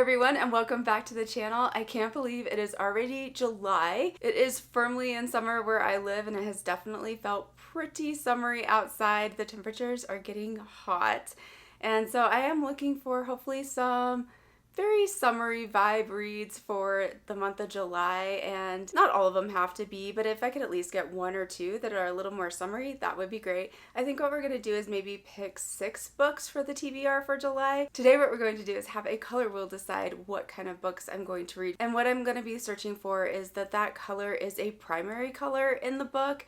everyone, and welcome back to the channel. I can't believe it is already July. It is firmly in summer where I live, and it has definitely felt pretty summery outside. The temperatures are getting hot, and so I am looking for hopefully some very summery vibe reads for the month of July, and not all of them have to be, but if I could at least get one or two that are a little more summery, that would be great. I think what we're going to do is maybe pick 6 books for the TBR for July. Today what we're going to do is have a color wheel decide what kind of books I'm going to read, and what I'm going to be searching for is that color is a primary color in the book.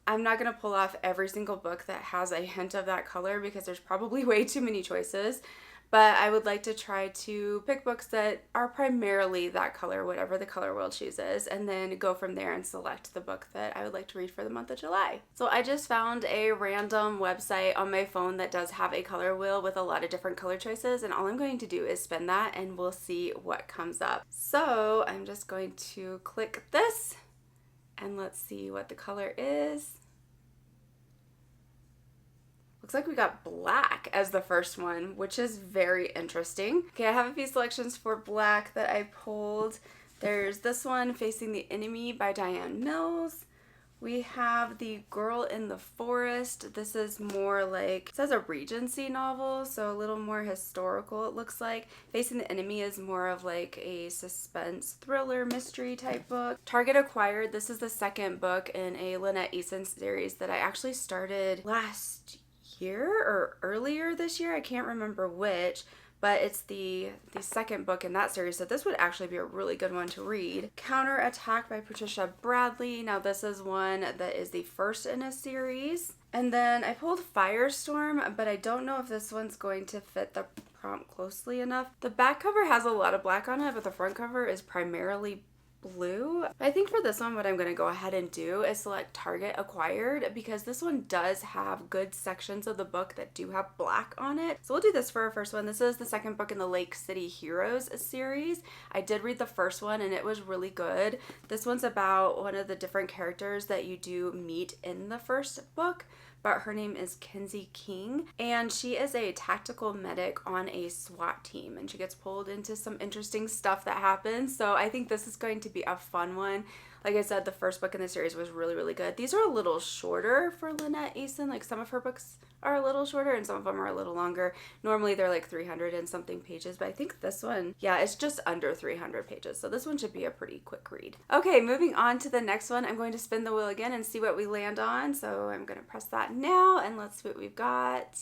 I'm not going to pull off every single book that has a hint of that color because there's probably way too many choices. But I would like to try to pick books that are primarily that color, whatever the color wheel chooses, and then go from there and select the book that I would like to read for the month of July. So I just found a random website on my phone that does have a color wheel with a lot of different color choices, and all I'm going to do is spin that and we'll see what comes up. So I'm just going to click this and let's see what the color is. Looks like we got black as the first one, which is very interesting. Okay, I have a few selections for black that I pulled. There's this one, Facing the Enemy by Diane Mills. We have The Girl in the Forest. This is more like, it says a Regency novel, so a little more historical it looks like. Facing the Enemy is more of like a suspense thriller mystery type book. Target Acquired, this is the second book in a Lynette Eason series that I actually started last year or earlier this year. I can't remember which, but it's the second book in that series, so this would actually be a really good one to read. Counterattack by Patricia Bradley. Now this is one that is the first in a series. And then I pulled Firestorm, but I don't know if this one's going to fit the prompt closely enough. The back cover has a lot of black on it, but the front cover is primarily blue. I think for this one what I'm going to go ahead and do is select Target Acquired because this one does have good sections of the book that do have black on it. So we'll do this for our first one. This is the second book in the Lake City Heroes series. I did read the first one and it was really good. This one's about one of the different characters that you do meet in the first book, but her name is Kenzie King, and she is a tactical medic on a SWAT team, and she gets pulled into some interesting stuff that happens. So I think this is going to be a fun one. Like I said, the first book in the series was really, really good. These are a little shorter for Lynette Eason. Like some of her books are a little shorter and some of them are a little longer. Normally they're like 300 and something pages, but I think this one, yeah, it's just under 300 pages. So this one should be a pretty quick read. Okay, moving on to the next one. I'm going to spin the wheel again and see what we land on. So I'm going to press that now and let's see what we've got.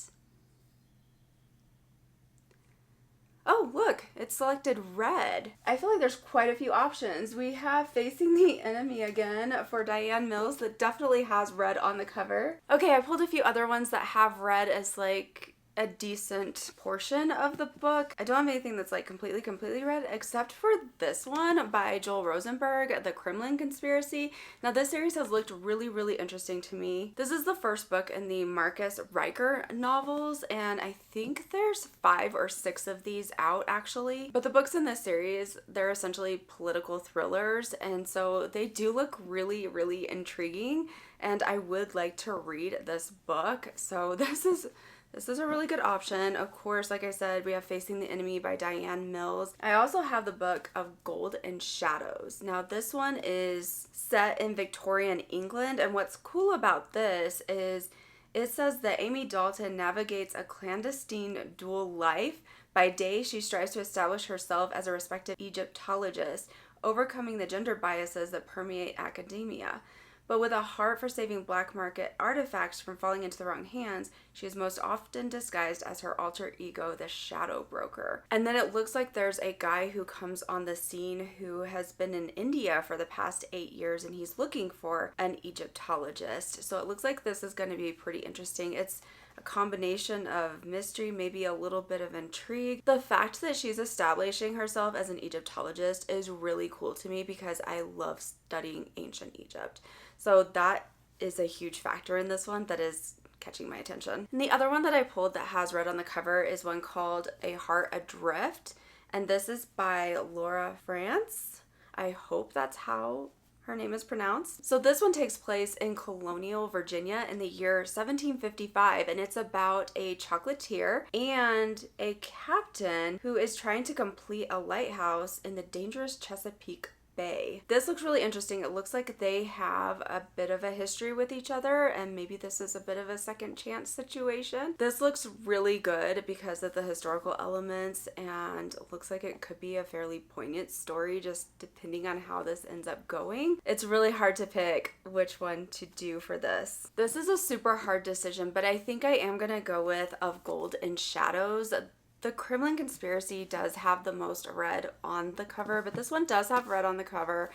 Oh, look, it selected red. I feel like there's quite a few options. We have Facing the Enemy again for Diane Mills that definitely has red on the cover. Okay, I pulled a few other ones that have red as like a decent portion of the book. I don't have anything that's like completely red except for this one by Joel Rosenberg, The Kremlin Conspiracy. Now this series has looked really interesting to me. This is the first book in the Marcus Riker novels, and I think there's 5 or 6 of these out actually. But the books in this series, they're essentially political thrillers, and so they do look really intriguing, and I would like to read this book. So this is a really good option. Of course, like I said, we have Facing the Enemy by Diane Mills. I also have the book of Gold and Shadows. Now this one is set in Victorian England, and what's cool about this is it says that Amy Dalton navigates a clandestine dual life. By day, she strives to establish herself as a respected Egyptologist, overcoming the gender biases that permeate academia. But with a heart for saving black market artifacts from falling into the wrong hands, she is most often disguised as her alter ego, the Shadow Broker. And then it looks like there's a guy who comes on the scene who has been in India for the past 8 years, and he's looking for an Egyptologist. So it looks like this is going to be pretty interesting. It's a combination of mystery, maybe a little bit of intrigue. The fact that she's establishing herself as an Egyptologist is really cool to me because I love studying ancient Egypt. So that is a huge factor in this one that is catching my attention. And the other one that I pulled that has red on the cover is one called A Heart Adrift, and this is by Laura France. I hope that's how her name is pronounced. So this one takes place in colonial Virginia in the year 1755, and it's about a chocolatier and a captain who is trying to complete a lighthouse in the dangerous Chesapeake Bay. This looks really interesting. It looks like they have a bit of a history with each other, and maybe this is a bit of a second chance situation. This looks really good because of the historical elements, and it looks like it could be a fairly poignant story just depending on how this ends up going. It's really hard to pick which one to do for this. This is a super hard decision, but I think I am gonna go with Of Gold and Shadows. The Kremlin Conspiracy does have the most red on the cover, but this one does have red on the cover,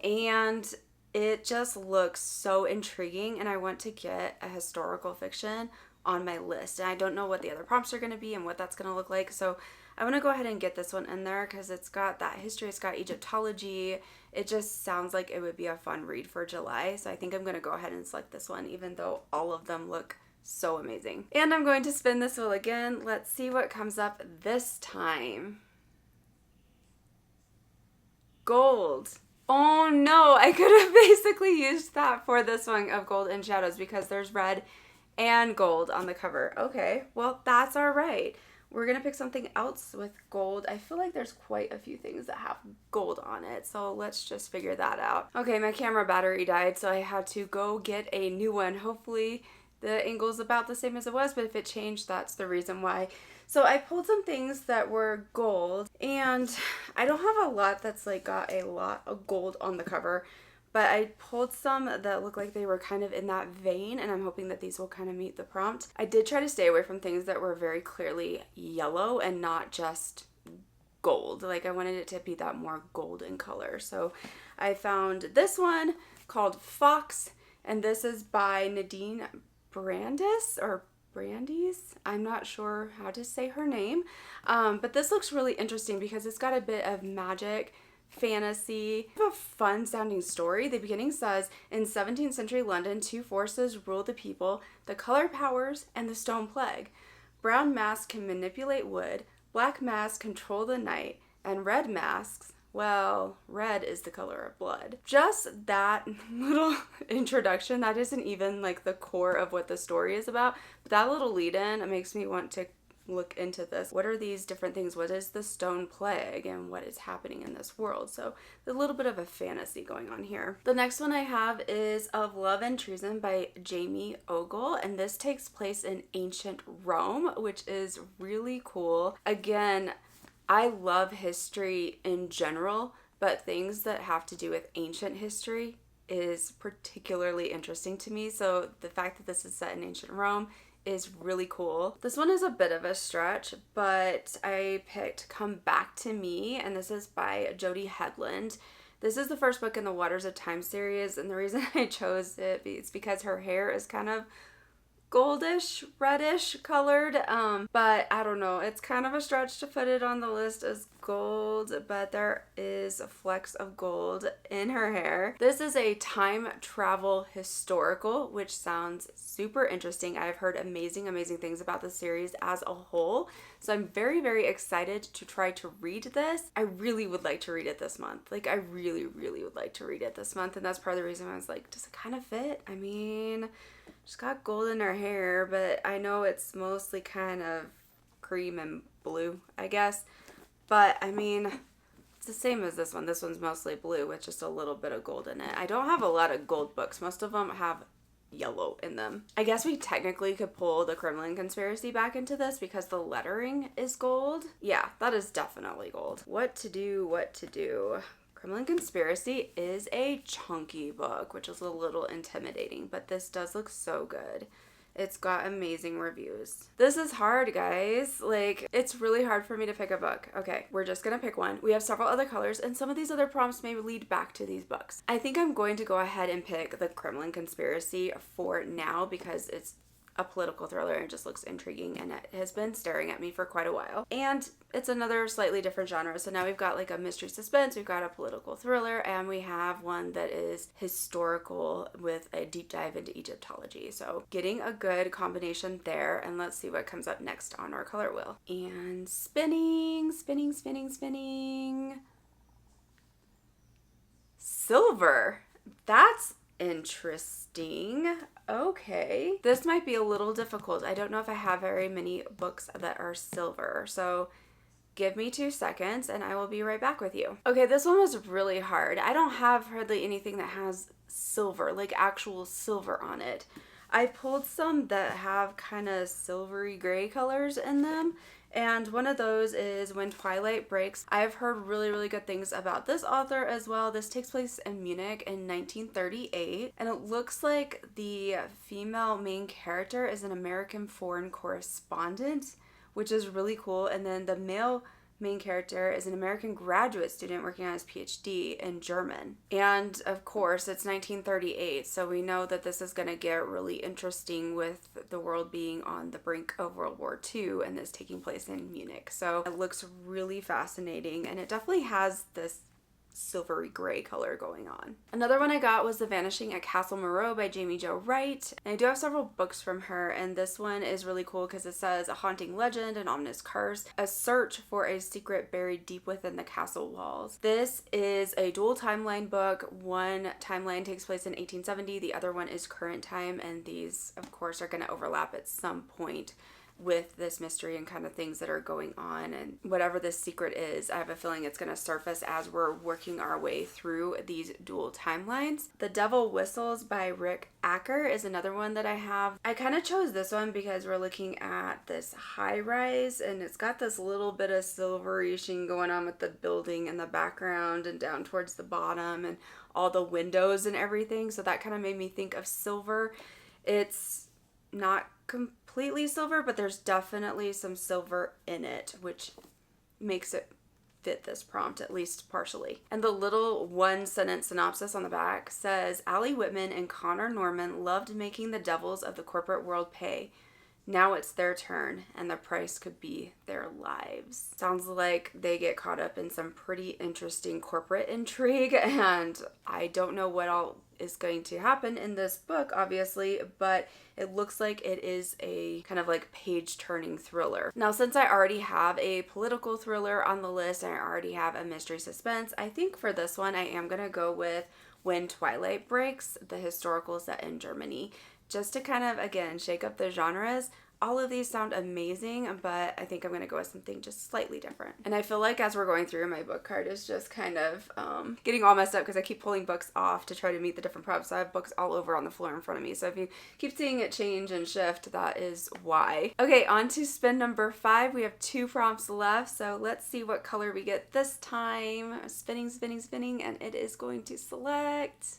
and it just looks so intriguing, and I want to get a historical fiction on my list. And I don't know what the other prompts are going to be and what that's going to look like, so I want to go ahead and get this one in there because it's got that history, it's got Egyptology. It just sounds like it would be a fun read for July, so I think I'm going to go ahead and select this one, even though all of them look so amazing. And I'm going to spin this wheel again. Let's see what comes up this time. Gold. Oh no, I could have basically used that for this one Of Gold and Shadows because there's red and gold on the cover. Okay, well, that's all right. We're gonna pick something else with gold. I feel like there's quite a few things that have gold on it, so let's just figure that out. Okay, my camera battery died, so I had to go get a new one. Hopefully the angle's about the same as it was, but if it changed, that's the reason why. So I pulled some things that were gold, and I don't have a lot that's like got a lot of gold on the cover, but I pulled some that look like they were kind of in that vein, and I'm hoping that these will kind of meet the prompt. I did try to stay away from things that were very clearly yellow and not just gold. Like I wanted it to be that more golden color. So I found this one called Fox, and this is by Nadine Brandes or Brandes. I'm not sure how to say her name, but this looks really interesting because it's got a bit of magic, fantasy, a fun sounding story. The beginning says, in 17th century London, two forces rule the people: the color powers and the stone plague. Brown masks can manipulate wood, black masks control the night, and red masks, well, red is the color of blood. Just that little introduction, that isn't even like the core of what the story is about, but that little lead in, it makes me want to look into this. What are these different things? What is the stone plague and what is happening in this world? So a little bit of a fantasy going on here. The next one I have is Of Love and Treason by Jamie Ogle, and this takes place in ancient Rome, which is really cool. Again, I love history in general, but things that have to do with ancient history is particularly interesting to me. So the fact that this is set in ancient Rome is really cool. This one is a bit of a stretch, but I picked Come Back to Me, and this is by Jody Headland. This is the first book in the Waters of Time series, and the reason I chose it is because her hair is kind of goldish, reddish colored, but I don't know, it's kind of a stretch to put it on the list as gold, but there is a flecks of gold in her hair. This is a time travel historical, which sounds super interesting. I've heard amazing things about the series as a whole, so I'm very excited to try to read this. I really would like to read it this month. Like, I really would like to read it this month, and that's part of the reason I was like, does it kind of fit? I mean, she's got gold in her hair, but I know it's mostly kind of cream and blue, I guess. But I mean, it's the same as this one. This one's mostly blue with just a little bit of gold in it. I don't have a lot of gold books. Most of them have yellow in them. I guess we technically could pull the Kremlin Conspiracy back into this because the lettering is gold. Yeah, that is definitely gold. What to do? Kremlin Conspiracy is a chunky book, which is a little intimidating, but this does look so good. It's got amazing reviews. This is hard, guys. Like, it's really hard for me to pick a book. Okay, we're just gonna pick one. We have several other colors, and some of these other prompts may lead back to these books. I think I'm going to go ahead and pick the Kremlin Conspiracy for now because it's a political thriller and it just looks intriguing, and it has been staring at me for quite a while. And it's another slightly different genre. So now we've got like a mystery suspense, we've got a political thriller, and we have one that is historical with a deep dive into Egyptology. So getting a good combination there, and let's see what comes up next on our color wheel. And spinning. Silver That's interesting. Okay. This might be a little difficult. I don't know if I have very many books that are silver. So give me 2 seconds and I will be right back with you. Okay, this one was really hard. I don't have hardly anything that has silver, like actual silver on it. I pulled some that have kind of silvery gray colors in them. And one of those is When Twilight Breaks. I've heard really, really good things about this author as well. This takes place in Munich in 1938. And it looks like the female main character is an American foreign correspondent, which is really cool. And then the male main character is an American graduate student working on his PhD in German. And of course, it's 1938, so we know that this is going to get really interesting with the world being on the brink of World War II and this taking place in Munich. So it looks really fascinating, and it definitely has this silvery gray color going on. Another one I got was The Vanishing at Castle Moreau by Jamie Jo Wright. And I do have several books from her, and this one is really cool because it says a haunting legend, an ominous curse, a search for a secret buried deep within the castle walls. This is a dual timeline book. One timeline takes place in 1870, the other one is current time, and these of course are going to overlap at some point with this mystery and kind of things that are going on, and whatever this secret is, I have a feeling it's going to surface as we're working our way through these dual timelines. The Devil Whistles by Rick Acker is another one that I have. I kind of chose this one because we're looking at this high rise, and it's got this little bit of silvery sheen going on with the building in the background and down towards the bottom and all the windows and everything, so that kind of made me think of silver. It's not completely silver, but there's definitely some silver in it, which makes it fit this prompt, at least partially. And the little one sentence synopsis on the back says, Allie Whitman and Connor Norman loved making the devils of the corporate world pay. Now it's their turn, and the price could be their lives. Sounds like they get caught up in some pretty interesting corporate intrigue, and I don't know what all is going to happen in this book, obviously, but it looks like it is a kind of like page-turning thriller. Now, since I already have a political thriller on the list and I already have a mystery suspense, I think for this one I am going to go with When Twilight Breaks, the historical set in Germany, just to kind of, again, shake up the genres. All of these sound amazing, but I think I'm going to go with something just slightly different. And I feel like as we're going through, my book card is just kind of getting all messed up because I keep pulling books off to try to meet the different prompts. So I have books all over on the floor in front of me. So if you keep seeing it change and shift, that is why. Okay, on to spin number 5. We have 2 prompts left. So let's see what color we get this time. Spinning, spinning, spinning, and it is going to select,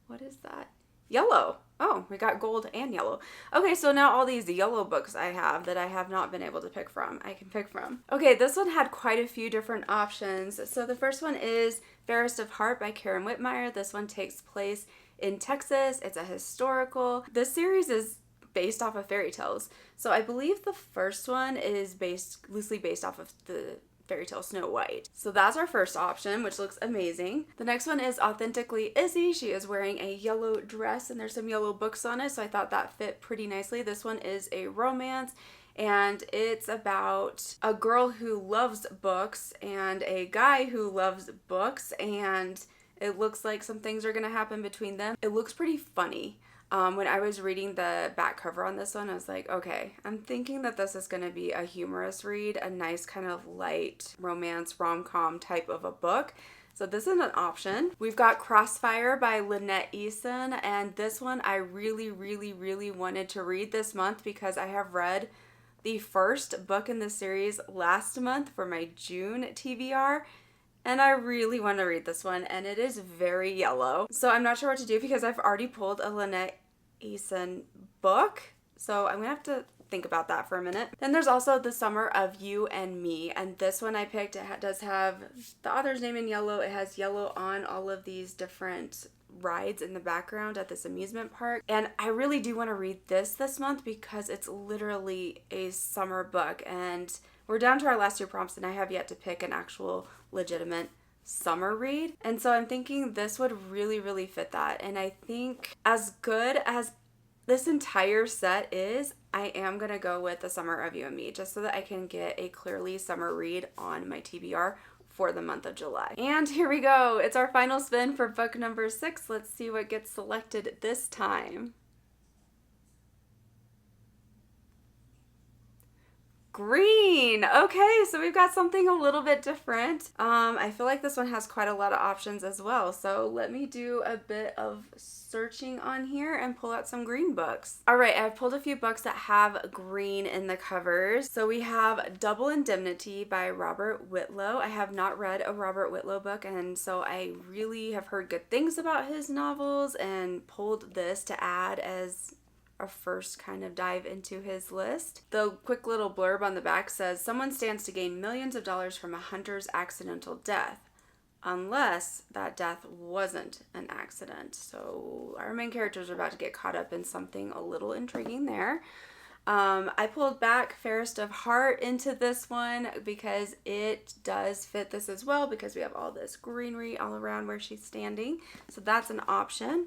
what is that? Yellow. Oh, we got gold and yellow. Okay, so now all these yellow books I have that I have not been able to pick from, I can pick from. Okay, this one had quite a few different options. So the first one is Fairest of Heart by Karen Whitmire. This one takes place in Texas. It's a historical. This series is based off of fairy tales. So I believe the first one is loosely based off of the fairy tale Snow White. So that's our first option, which looks amazing. The next one is Authentically Izzy. She is wearing a yellow dress and there's some yellow books on it, so I thought that fit pretty nicely. This one is a romance, and it's about a girl who loves books and a guy who loves books, and it looks like some things are going to happen between them. It looks pretty funny. When I was reading the back cover on this one, I was like, okay, I'm thinking that this is going to be a humorous read, a nice kind of light romance rom-com type of a book. So this is an option. We've got Crossfire by Lynette Eason, and this one I really, really, really wanted to read this month because I have read the first book in the series last month for my June TBR. And I really want to read this one, and it is very yellow. So I'm not sure what to do because I've already pulled a Lynette Eason book. So I'm going to have to think about that for a minute. Then there's also The Summer of You and Me. And this one I picked, it does have the author's name in yellow. It has yellow on all of these different rides in the background at this amusement park. And I really do want to read this month because it's literally a summer book. And we're down to our last 2 prompts, and I have yet to pick an actual legitimate summer read. And so I'm thinking this would really, really fit that. And I think as good as this entire set is, I am going to go with The Summer of You and Me just so that I can get a clearly summer read on my TBR for the month of July. And here we go. It's our final spin for book number 6. Let's see what gets selected this time. Green. Okay, so we've got something a little bit different. I feel like this one has quite a lot of options as well. So let me do a bit of searching on here and pull out some green books. All right, I've pulled a few books that have green in the covers. So we have Double Indemnity by Robert Whitlow. I have not read a Robert Whitlow book, and so I really have heard good things about his novels and pulled this to add as a first kind of dive into his list. The quick little blurb on the back says, someone stands to gain millions of dollars from a hunter's accidental death, unless that death wasn't an accident. So our main characters are about to get caught up in something a little intriguing there. I pulled back Fairest of Heart into this one because it does fit this as well, because we have all this greenery all around where she's standing. So that's an option.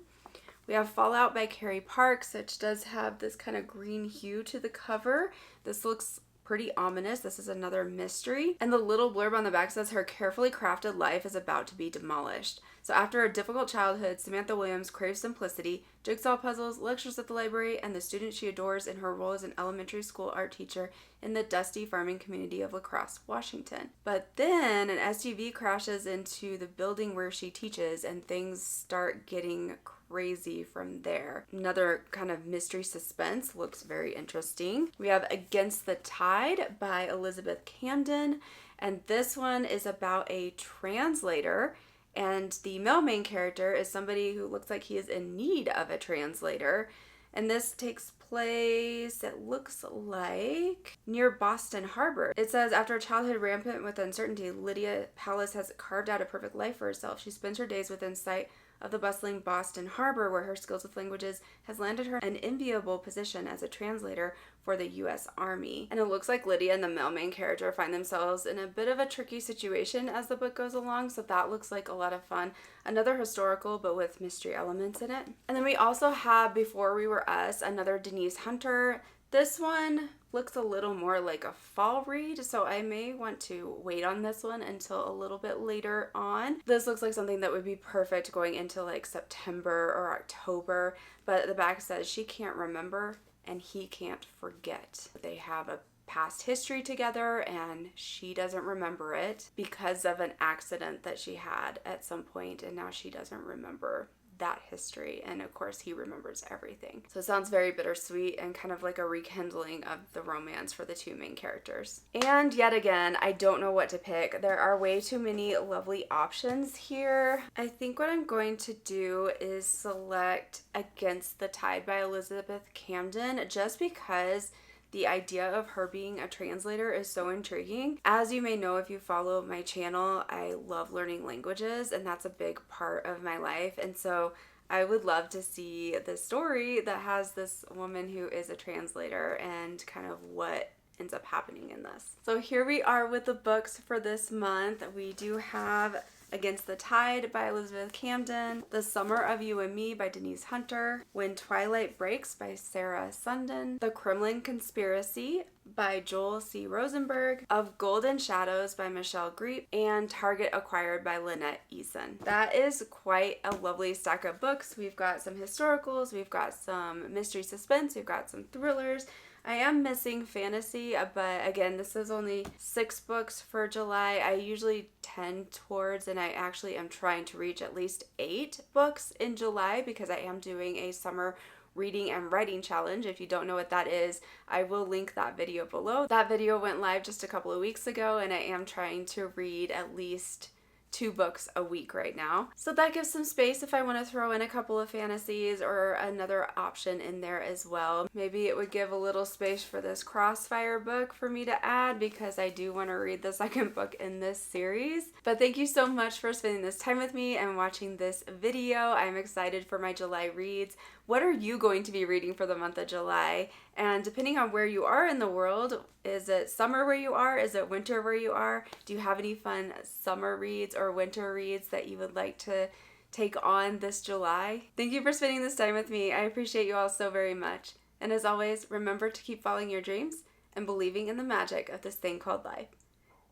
We have Fallout by Carrie Parks, which does have this kind of green hue to the cover. This looks pretty ominous. This is another mystery. And the little blurb on the back says her carefully crafted life is about to be demolished. So after a difficult childhood, Samantha Williams craves simplicity, jigsaw puzzles, lectures at the library, and the student she adores in her role as an elementary school art teacher in the dusty farming community of La Crosse, Washington. But then an SUV crashes into the building where she teaches, and things start getting crazy from there. Another kind of mystery suspense, looks very interesting. We have Against the Tide by Elizabeth Camden, and this one is about a translator, and the male main character is somebody who looks like he is in need of a translator. And this takes place, it looks like, near Boston Harbor. It says, after a childhood rampant with uncertainty, Lydia Pallas has carved out a perfect life for herself. She spends her days within sight of the bustling Boston Harbor, where her skills with languages has landed her an enviable position as a translator for the U.S. Army. And it looks like Lydia and the male main character find themselves in a bit of a tricky situation as the book goes along, so that looks like a lot of fun. Another historical, but with mystery elements in it. And then we also have Before We Were Us, another Denise Hunter. This one looks a little more like a fall read, so I may want to wait on this one until a little bit later on. This looks like something that would be perfect going into like September or October, but the back says she can't remember and he can't forget. They have a past history together and she doesn't remember it because of an accident that she had at some point, and now she doesn't remember that history, and of course he remembers everything. So it sounds very bittersweet and kind of like a rekindling of the romance for the two main characters. And yet again, I don't know what to pick. There are way too many lovely options here. I think what I'm going to do is select Against the Tide by Elizabeth Camden, just because the idea of her being a translator is so intriguing. As you may know if you follow my channel, I love learning languages, and that's a big part of my life. And so I would love to see the story that has this woman who is a translator and kind of what ends up happening in this. So here we are with the books for this month. We do have Against the Tide by Elizabeth Camden, The Summer of You and Me by Denise Hunter, When Twilight Breaks by Sarah Sundin, The Kremlin Conspiracy by Joel C. Rosenberg, Of Golden Shadows by Michelle Greep, and Target Acquired by Lynette Eason. That is quite a lovely stack of books. We've got some historicals, we've got some mystery suspense, we've got some thrillers. I am missing fantasy, but again, this is only 6 books for July. I usually tend towards, and I actually am trying to reach at least 8 books in July, because I am doing a summer reading and writing challenge. If you don't know what that is, I will link that video below. That video went live just a couple of weeks ago, and I am trying to read at least 2 books a week right now. So that gives some space if I want to throw in a couple of fantasies or another option in there as well. Maybe it would give a little space for this Crossfire book for me to add, because I do want to read the second book in this series. But thank you so much for spending this time with me and watching this video. I'm excited for my July reads. What are you going to be reading for the month of July? And depending on where you are in the world, is it summer where you are? Is it winter where you are? Do you have any fun summer reads or winter reads that you would like to take on this July? Thank you for spending this time with me. I appreciate you all so very much. And as always, remember to keep following your dreams and believing in the magic of this thing called life.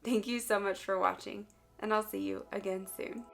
Thank you so much for watching, and I'll see you again soon.